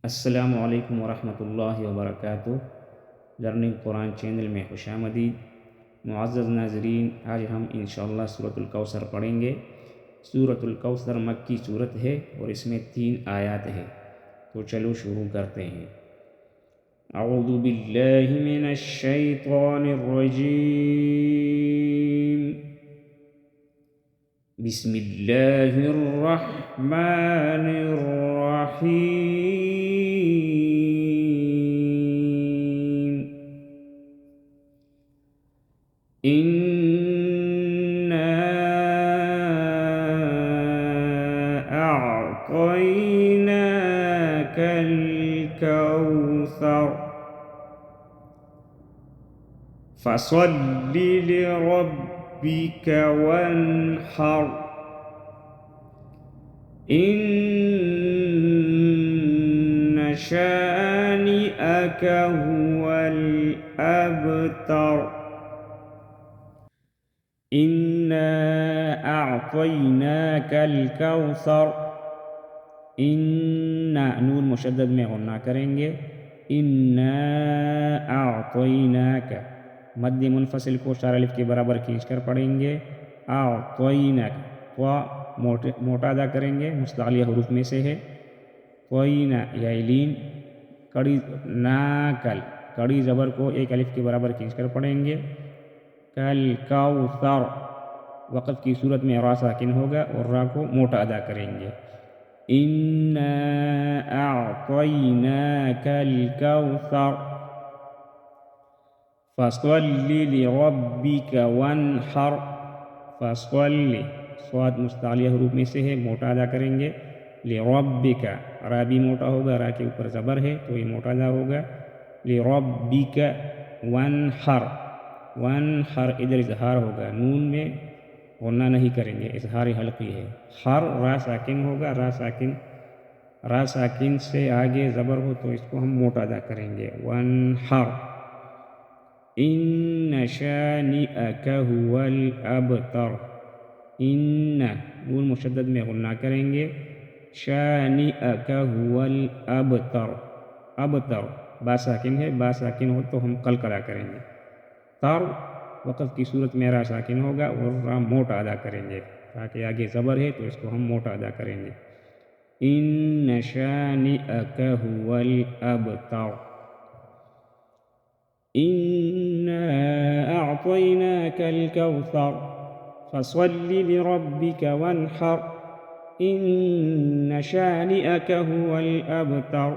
السلام علیکم ورحمۃ اللہ وبرکاتہ۔ لرننگ قرآن چینل میں خوش آمدید۔ معزز ناظرین، آج ہم انشاءاللہ سورۃ الکوثر پڑھیں گے۔ سورۃ الکوثر مکی سورت ہے اور اس میں 3 آیات ہے، تو چلو شروع کرتے ہیں۔ اعوذ باللہ من الشیطان الرجیم، بسم اللہ الرحمن الرحیم۔ إِنَّا أَعْطَيْنَاكَ الْكَوْثَرَ فَصَلِّ لِرَبِّكَ وَانْحَرْ إِنَّ شَانِئَكَ هُوَ الْأَبْتَرُ۔ إِنَّا أَعْطَيْنَاكَ الْكَوْثَرَ، نون مشدد میں غنہ کریں گے۔ إِنَّا أَعْطَيْنَاكَ، مد منفصل کو 4 الف کے برابر کھینچ کر پڑھیں گے۔ أعطيناك، موٹا ادا کریں گے، مستعلیہ حروف میں سے ہے۔ طینا یا لین، کڑی ناکل، کڑی زبر کو 1 الف کے برابر کھینچ کر پڑھیں گے۔ کل کوثر، وقف کی صورت میں را ساکن ہوگا اور را کو موٹا ادا کریں گے۔ إِنَّا أَعْطَيْنَاكَ الْكَوْثَرَ فَصَلِّ لِرَبِّكَ وَانْحَرْ، فَصَلِّ، صاد مستعلیہ حروف میں سے ہے، موٹا ادا کریں گے۔ لِرَبِّكَ، را بھی موٹا ہوگا، را کے اوپر زبر ہے تو یہ موٹا ادا ہوگا۔ لِرَبِّكَ وَانْحَرْ، وَانْحَرْ ادھر اظہار ہوگا، نون میں غنہ نہیں کریں گے، اظہار حلقی ہے۔ حر را ساکن ہوگا، را ساکن سے آگے زبر ہو تو اس کو ہم موٹا ادا کریں گے۔ وَانْحَرْ إِنَّ شَانِئَكَ هُوَ الْأَبْتَرُ، نون مشدد میں غنہ کریں گے۔ شَانِئَكَ هُوَ الْأَبْتَرُ، ابتر با ساکن ہے، با ساکن ہو تو ہم قلقلہ کریں گے۔ تر، وقف کی صورت میں را ساکن ہوگا اور را موٹا ادا کریں گے، تاکہ آگے زبر ہے تو اس کو ہم موٹا ادا کریں گے۔ إِنَّ شَانِئَكَ هُوَ الْأَبْتَرُ۔ إِنَّا أَعْطَيْنَاكَ الْكَوْثَرَ فَصَلِّ لِرَبِّكَ وَانْحَرْ إِنَّ شَانِئَكَ هُوَ الْأَبْتَرُ۔